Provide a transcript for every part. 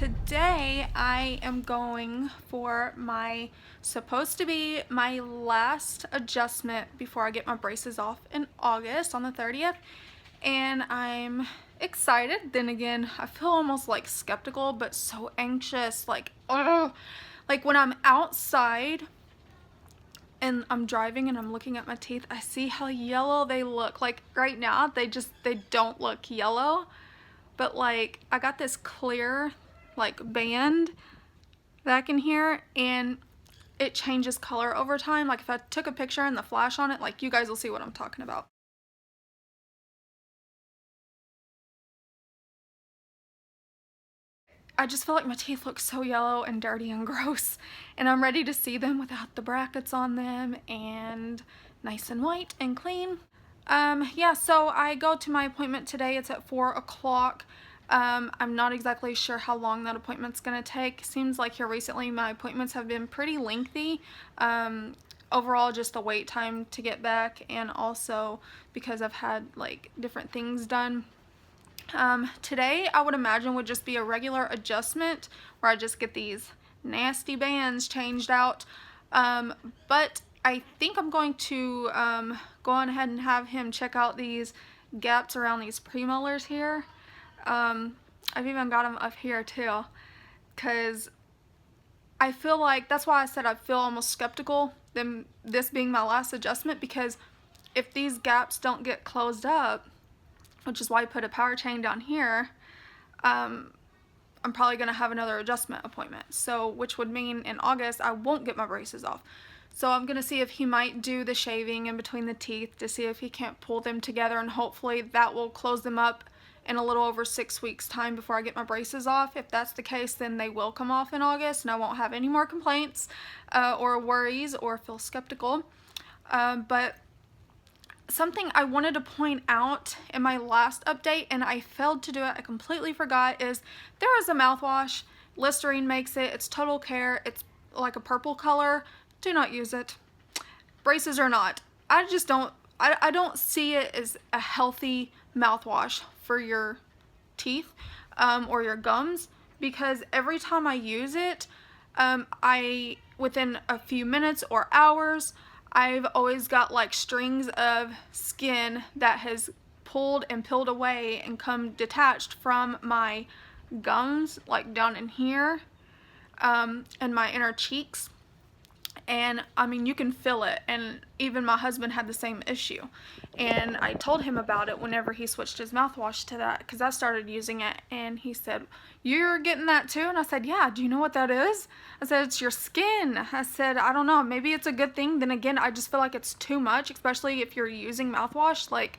today I am going for supposed to be my last adjustment before I get my braces off in August on the 30th, and I'm excited. Then again, I feel almost like skeptical but so anxious, like when I'm outside and I'm driving and I'm looking at my teeth, I see how yellow they look. Like right now they don't look yellow, but like I got this clear like band back in here and it changes color over time. Like if I took a picture and the flash on it, like you guys will see what I'm talking about. I just feel like my teeth look so yellow and dirty and gross, and I'm ready to see them without the brackets on them and nice and white and clean. Yeah, so I go to my appointment today. It's at 4 o'clock. I'm not exactly sure how long that appointment's gonna take. Seems like here recently my appointments have been pretty lengthy. Overall, just the wait time to get back, and also because I've had like different things done. Today I would imagine would just be a regular adjustment where I just get these nasty bands changed out, but I think I'm going to go on ahead and have him check out these gaps around these premolars here. I've even got them up here too, because I feel like, that's why I said I feel almost skeptical them this being my last adjustment, because if these gaps don't get closed up, which is why I put a power chain down here, I'm probably going to have another adjustment appointment. So, which would mean in August I won't get my braces off. So I'm going to see if he might do the shaving in between the teeth to see if he can't pull them together, and hopefully that will close them up in a little over 6 weeks time before I get my braces off. If that's the case, then they will come off in August and I won't have any more complaints or worries or feel skeptical. But something I wanted to point out in my last update, and I failed to do it, I completely forgot, is there is a mouthwash. Listerine makes it. It's Total Care. It's like a purple color. Do not use it. Braces or not. I just don't, I don't see it as a healthy mouthwash for your teeth or your gums, because every time I use it, within a few minutes or hours, I've always got like strings of skin that has pulled and peeled away and come detached from my gums, like down in here, and my inner cheeks. And I mean, you can feel it, and even my husband had the same issue, and I told him about it whenever he switched his mouthwash to that, because I started using it, and he said, "You're getting that too?" And I said, "Yeah, do you know what that is?" I said, "It's your skin." I said, "I don't know, maybe it's a good thing." Then again, I just feel like it's too much, especially if you're using mouthwash like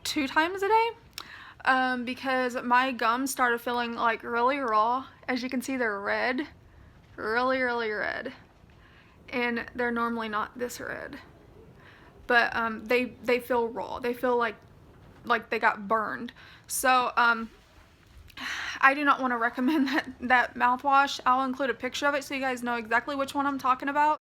2 times a day, because my gums started feeling like really raw. As you can see, they're red, really red. And they're normally not this red, but they feel raw. They feel like they got burned. So I do not want to recommend that mouthwash. I'll include a picture of it so you guys know exactly which one I'm talking about.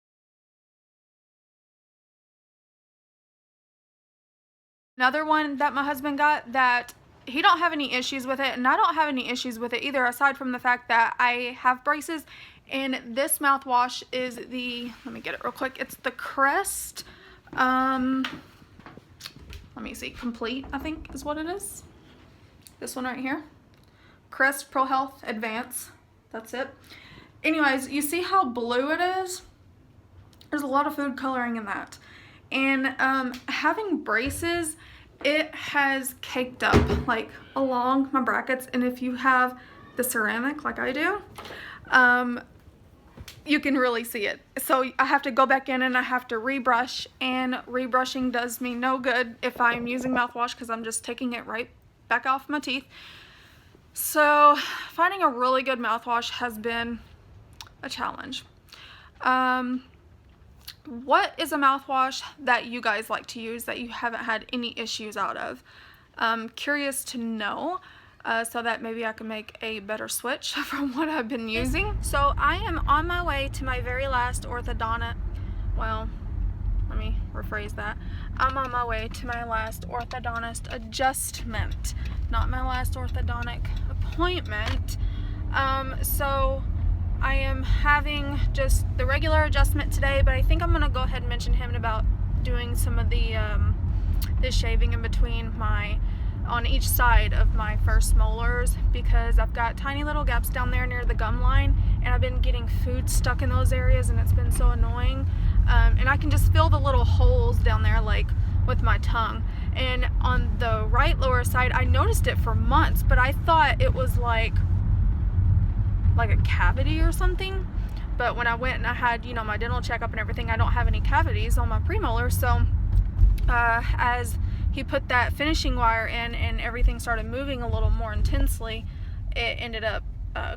Another one that my husband got that he don't have any issues with it, and I don't have any issues with it either, aside from the fact that I have braces. And this mouthwash is the, let me get it real quick, it's the Crest, let me see, Complete, I think is what it is. This one right here, Crest Pro Health Advance, that's it. Anyways, you see how blue it is? There's a lot of food coloring in that. And having braces, it has caked up like along my brackets, and if you have the ceramic like I do, you can really see it. So I have to go back in and I have to rebrush, and rebrushing does me no good if I'm using mouthwash, because I'm just taking it right back off my teeth. So finding a really good mouthwash has been a challenge. What is a mouthwash that you guys like to use that you haven't had any issues out of? I'm curious to know, so that maybe I can make a better switch from what I've been using. So I am on my way to my very last orthodontist, well, let me rephrase that. I'm on my way to my last orthodontist adjustment, not my last orthodontic appointment. So I am having just the regular adjustment today, but I think I'm gonna go ahead and mention him about doing some of the shaving in between on each side of my first molars, because I've got tiny little gaps down there near the gum line, and I've been getting food stuck in those areas, and it's been so annoying. And I can just feel the little holes down there, like with my tongue. And on the right lower side, I noticed it for months, but I thought it was like a cavity or something. But when I went and I had, my dental checkup and everything, I don't have any cavities on my premolar. So as he put that finishing wire in and everything started moving a little more intensely, it ended up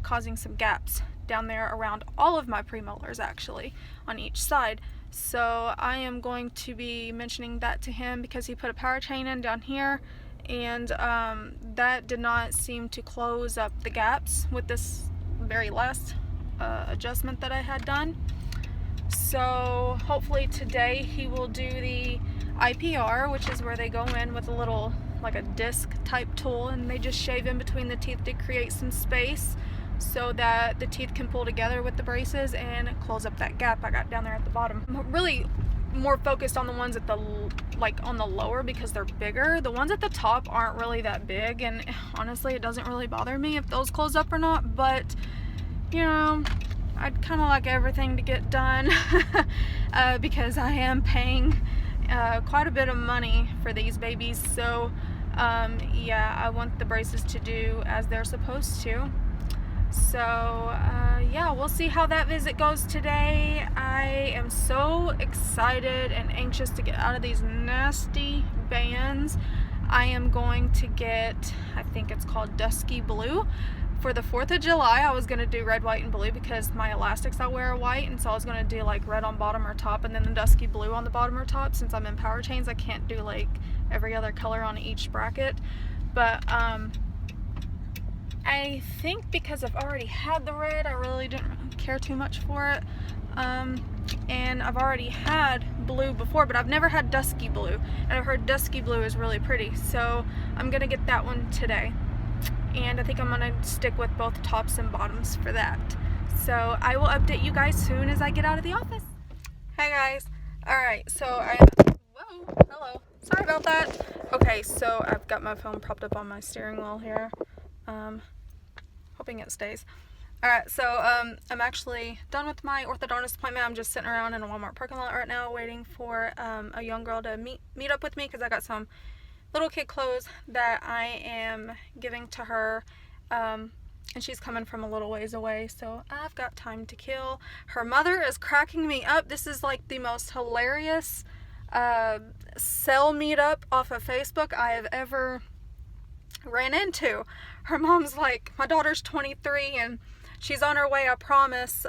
causing some gaps down there around all of my premolars, actually, on each side. So I am going to be mentioning that to him, because he put a power chain in down here, and that did not seem to close up the gaps with this very last adjustment that I had done. So hopefully today he will do the IPR, which is where they go in with a little, like a disc type tool, and they just shave in between the teeth to create some space so that the teeth can pull together with the braces and close up that gap I got down there at the bottom. I'm really more focused on the ones at the, on the lower, because they're bigger. The ones at the top aren't really that big, and honestly it doesn't really bother me if those close up or not, but I'd kind of like everything to get done because I am paying quite a bit of money for these babies. So yeah, I want the braces to do as they're supposed to. So yeah, we'll see how that visit goes today. I am so excited and anxious to get out of these nasty bands. I am going to get, I think it's called Dusky Blue. For the 4th of July, I was going to do red, white, and blue, because my elastics I wear are white, and so I was going to do like red on bottom or top, and then the dusky blue on the bottom or top. Since I'm in power chains, I can't do like every other color on each bracket. But I think because I've already had the red, I really didn't care too much for it. And I've already had blue before, but I've never had dusky blue, and I've heard dusky blue is really pretty, so I'm going to get that one today. And I think I'm gonna stick with both tops and bottoms for that. So I will update you guys soon as I get out of the office. Hey guys. Alright, so whoa, hello. Sorry about that. Okay, so I've got my phone propped up on my steering wheel here. Hoping it stays. Alright, so I'm actually done with my orthodontist appointment. I'm just sitting around in a Walmart parking lot right now waiting for a young girl to meet up with me, because I got some little kid clothes that I am giving to her, and she's coming from a little ways away, so I've got time to kill. Her mother is cracking me up. This is like the most hilarious sell meetup off of Facebook I have ever ran into. Her mom's like, my daughter's 23 and she's on her way, I promise.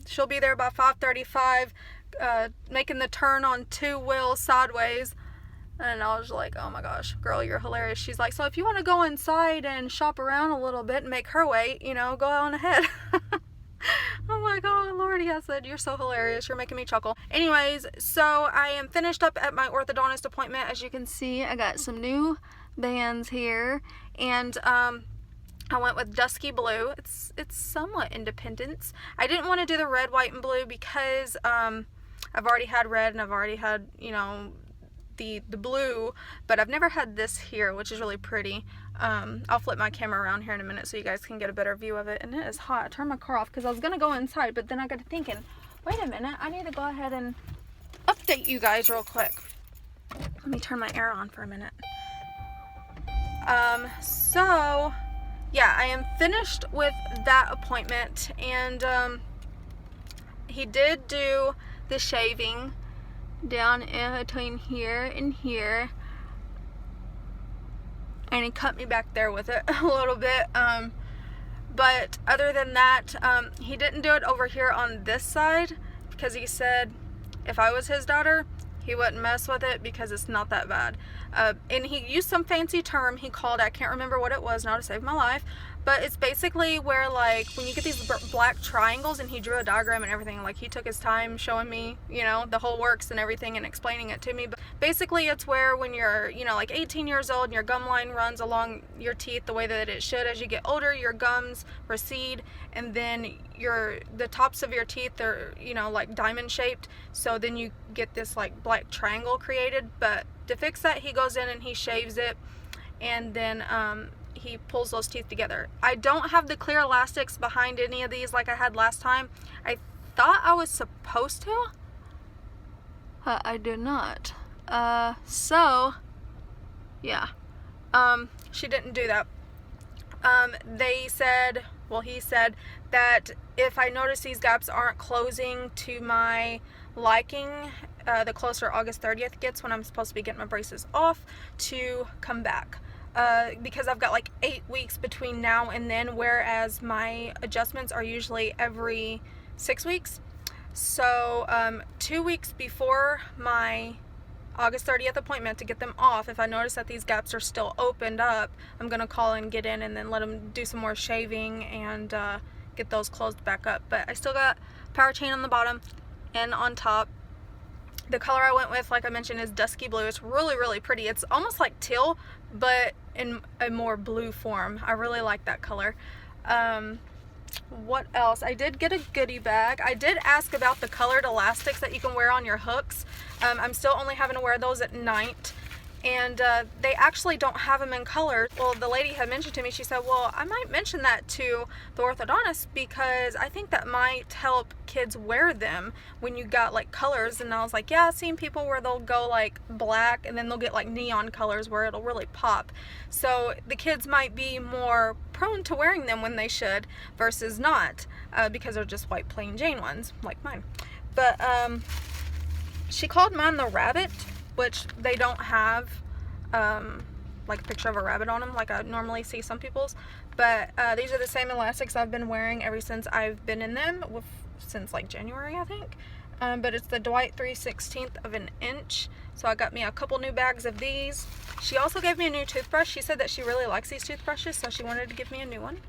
She'll be there by 5:35, making the turn on 2 wheels sideways. And I was like, oh my gosh, girl, you're hilarious. She's like, so if you want to go inside and shop around a little bit and make her wait, go on ahead. Oh my god, Lordy, I said, you're so hilarious. You're making me chuckle. Anyways, so I am finished up at my orthodontist appointment. As you can see, I got some new bands here. And I went with Dusky Blue. It's somewhat Independence. I didn't want to do the red, white, and blue because I've already had red and I've already had, the blue, but I've never had this here, which is really pretty. I'll flip my camera around here in a minute so you guys can get a better view of it. And it is hot. I turned my car off because I was gonna go inside, but then I got to thinking, wait a minute, I need to go ahead and update you guys real quick. Let me turn my air on for a minute. So yeah, I am finished with that appointment, and he did do the shaving down in between here and here, and he cut me back there with it a little bit, but other than that, he didn't do it over here on this side, because he said if I was his daughter, he wouldn't mess with it because it's not that bad. And he used some fancy term he called, I can't remember what it was now to save my life, But it's basically where, like, when you get these black triangles, and he drew a diagram and everything, like, he took his time showing me, you know, the whole works and everything and explaining it to me. But basically it's where when you're, you know, like 18 years old and your gum line runs along your teeth the way that it should, as you get older your gums recede, and then the tops of your teeth are, you know, like diamond shaped, so then you get this like black triangle created. But to fix that, he goes in and he shaves it, and then he pulls those teeth together. I don't have the clear elastics behind any of these like I had last time. I thought I was supposed to. I did not. So, yeah. She didn't do that. They said, well, he said that if I notice these gaps aren't closing to my liking, the closer August 30th gets, when I'm supposed to be getting my braces off, to come back. Because I've got like 8 weeks between now and then, whereas my adjustments are usually every 6 weeks. So 2 weeks before my August 30th appointment to get them off, if I notice that these gaps are still opened up, I'm gonna call and get in and then let them do some more shaving and get those closed back up. But I still got power chain on the bottom and on top. The color I went with, like I mentioned, is dusky blue. It's really, really pretty. It's almost like teal, but in a more blue form. I really like that color. What else? I did get a goodie bag. I did ask about the colored elastics that you can wear on your hooks. I'm still only having to wear those at night, and they actually don't have them in color. Well, the lady had mentioned to me, she said, well, I might mention that to the orthodontist because I think that might help kids wear them when you got like colors. And I was like, yeah, I've seen people where they'll go like black and then they'll get like neon colors where it'll really pop. So the kids might be more prone to wearing them when they should versus not, because they're just white plain Jane ones like mine. But she called mine the rabbit, which they don't have like a picture of a rabbit on them like I normally see some people's. But these are the same elastics I've been wearing ever since I've been in them, since like January, I think. But it's the Dwight 3/16 of an inch. So I got me a couple new bags of these. She also gave me a new toothbrush. She said that she really likes these toothbrushes, so she wanted to give me a new one.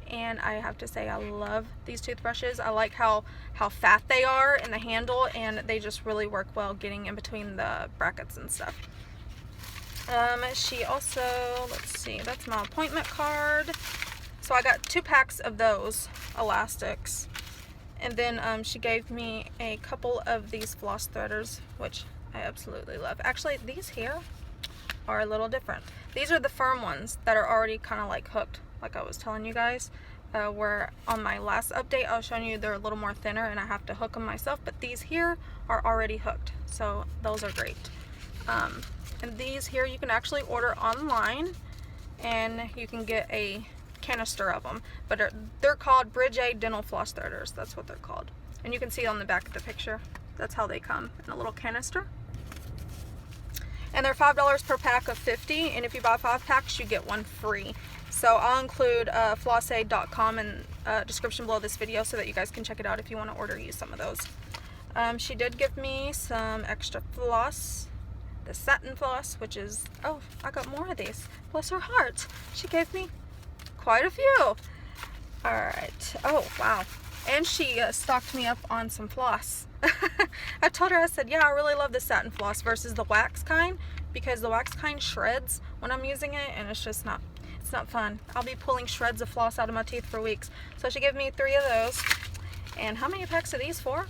And I have to say, I love these toothbrushes. I like how fat they are in the handle, and they just really work well getting in between the brackets and stuff. She also, let's see, that's my appointment card. So I got 2 packs of those elastics. And then she gave me a couple of these floss threaders, which I absolutely love. Actually, these here are a little different. These are the firm ones that are already kind of like hooked, like I was telling you guys. Where on my last update I was showing you they're a little more thinner and I have to hook them myself, but these here are already hooked, so those are great. And these here you can actually order online, and you can get a canister of them, but they're called Bridge-Aid dental floss threaders. That's what they're called, and you can see on the back of the picture that's how they come, in a little canister. And they're $5 per pack of 50, and if you buy 5 packs you get 1 free. So I'll include FlossAid.com in description below this video so that you guys can check it out if you want to order you some of those. She did give me some extra floss, the satin floss, which is, oh, I got more of these. Bless her heart. She gave me quite a few. Alright. Oh, wow. And she stocked me up on some floss. I told her, I said, yeah, I really love the satin floss versus the wax kind, because the wax kind shreds when I'm using it, and it's just not, it's not fun. I'll be pulling shreds of floss out of my teeth for weeks. So she gave me 3 of those. And how many packs are these for?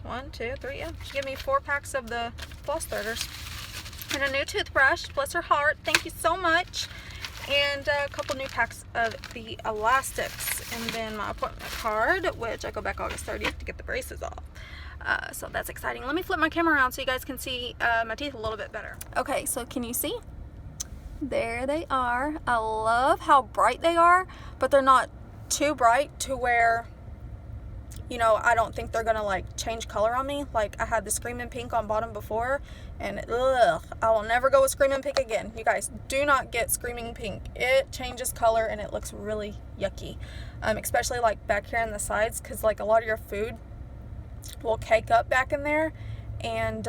1, 2, 3, yeah. She gave me 4 packs of the floss threaders. And a new toothbrush, bless her heart, thank you so much. And a couple new packs of the elastics. And then my appointment card, which I go back August 30th to get the braces off. So that's exciting. Let me flip my camera around so you guys can see my teeth a little bit better. Okay, so can you see? There they are. I love how bright they are, but they're not too bright to where, you know, I don't think they're gonna like change color on me. Like I had the Screaming Pink on bottom before, and ugh, I will never go with Screaming Pink again. You guys, do not get Screaming Pink. It changes color and it looks really yucky, especially like back here on the sides, because like a lot of your food will cake up back in there, and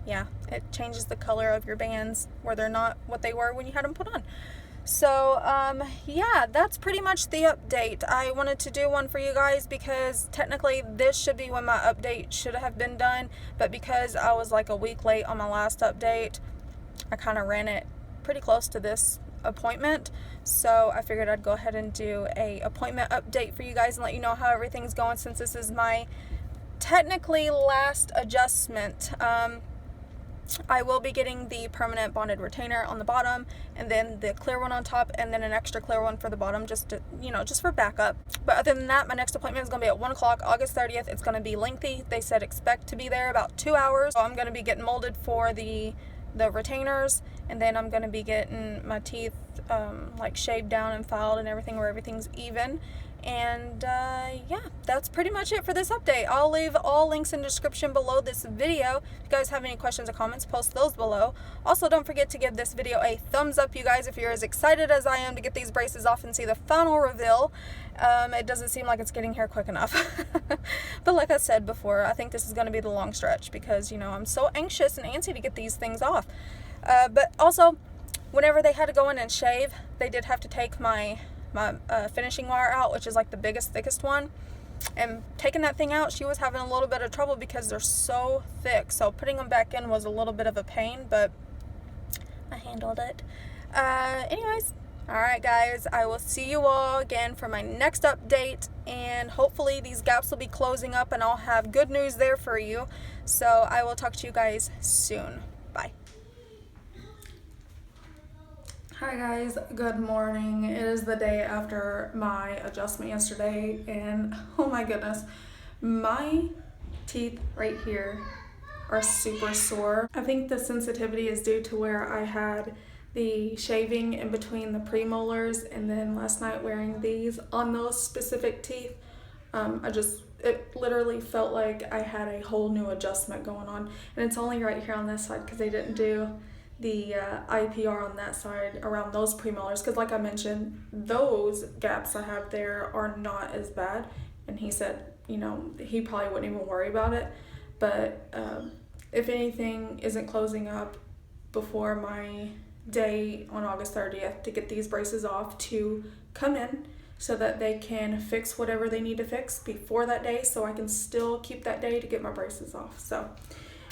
yeah, it changes the color of your bands where they're not what they were when you had them put on. So yeah, that's pretty much the update. I wanted to do one for you guys because technically this should be when my update should have been done, but because I was like a week late on my last update, I kind of ran it pretty close to this appointment. So I figured I'd go ahead and do a appointment update for you guys and let you know how everything's going, since this is my technically last adjustment. I will be getting the permanent bonded retainer on the bottom, and then the clear one on top, and then an extra clear one for the bottom, just to, just for backup. But other than that, my next appointment is going to be at 1 o'clock, August 30th. It's going to be lengthy. They said expect to be there about 2 hours. So I'm going to be getting molded for the retainers, and then I'm going to be getting my teeth like shaved down and filed and everything, where everything's even. And yeah, that's pretty much it for this update. I'll leave all links in the description below this video. If you guys have any questions or comments, post those below. Also, don't forget to give this video a thumbs up, you guys, if you're as excited as I am to get these braces off and see the final reveal. It doesn't seem like it's getting here quick enough. But like I said before, I think this is going to be the long stretch because, I'm so anxious and antsy to get these things off. But also, whenever they had to go in and shave, they did have to take my finishing wire out, which is like the biggest, thickest one, and taking that thing out, she was having a little bit of trouble because they're so thick. So putting them back in was a little bit of a pain, but I handled it. Anyways, alright guys, I will see you all again for my next update, and hopefully these gaps will be closing up and I'll have good news there for you. So I will talk to you guys soon. Bye. Hi guys, good morning. It is the day after my adjustment yesterday, and oh my goodness, my teeth right here are super sore. I think the sensitivity is due to where I had the shaving in between the premolars, and then last night wearing these on those specific teeth. It literally felt like I had a whole new adjustment going on, and it's only right here on this side because they didn't do the IPR on that side around those premolars, because like I mentioned, those gaps I have there are not as bad, and he said he probably wouldn't even worry about it, but if anything isn't closing up before my day on August 30th to get these braces off, to come in so that they can fix whatever they need to fix before that day, so I can still keep that day to get my braces off. So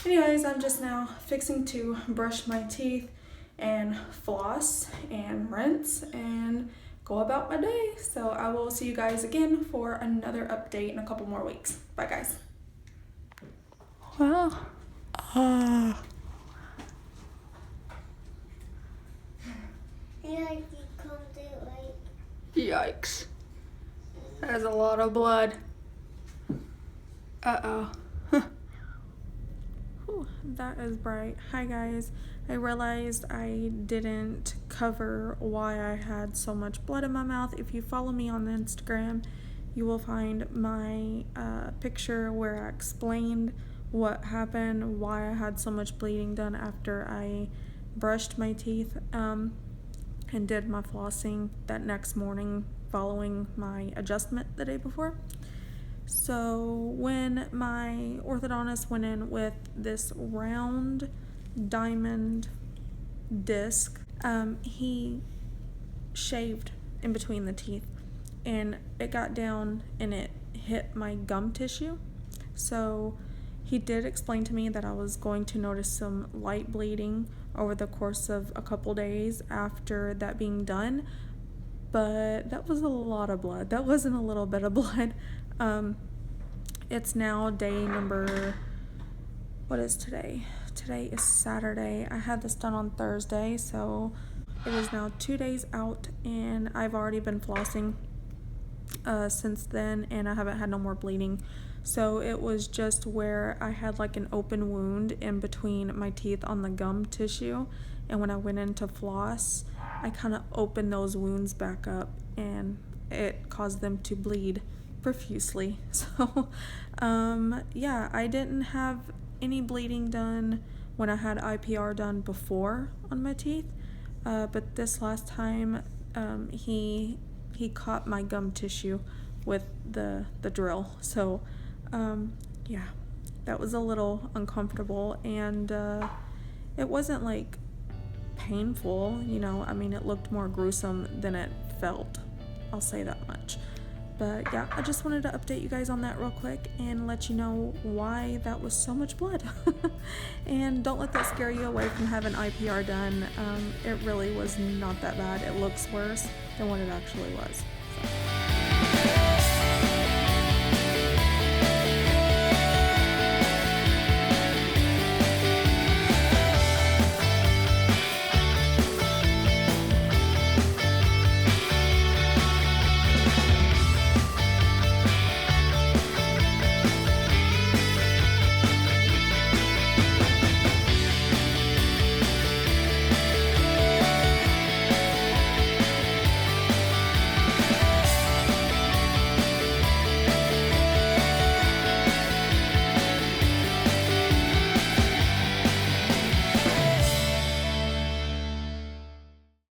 anyways, I'm just now fixing to brush my teeth and floss and rinse and go about my day. So I will see you guys again for another update in a couple more weeks. Bye guys. Well, yikes. That is a lot of blood. Uh-oh. That is bright. Hi guys, I realized I didn't cover why I had so much blood in my mouth. If you follow me on Instagram, you will find my picture where I explained what happened, why I had so much bleeding done after I brushed my teeth and did my flossing that next morning following my adjustment the day before. So when my orthodontist went in with this round diamond disc, he shaved in between the teeth, and it got down and it hit my gum tissue. So he did explain to me that I was going to notice some light bleeding over the course of a couple days after that being done, but that was a lot of blood. That wasn't a little bit of blood. It's now day number, what is today? Today is Saturday. I had this done on Thursday, so it is now 2 days out, and I've already been flossing since then, and I haven't had no more bleeding. So it was just where I had like an open wound in between my teeth on the gum tissue, and when I went in to floss, I kind of opened those wounds back up, and it caused them to bleed profusely. So yeah, I didn't have any bleeding done when I had IPR done before on my teeth, but this last time he caught my gum tissue with the drill. So yeah, that was a little uncomfortable, and it wasn't like painful, you know. I mean, it looked more gruesome than it felt. I'll say that much. But yeah, I just wanted to update you guys on that real quick and let you know why that was so much blood. And don't let that scare you away from having IPR done. It really was not that bad. It looks worse than what it actually was.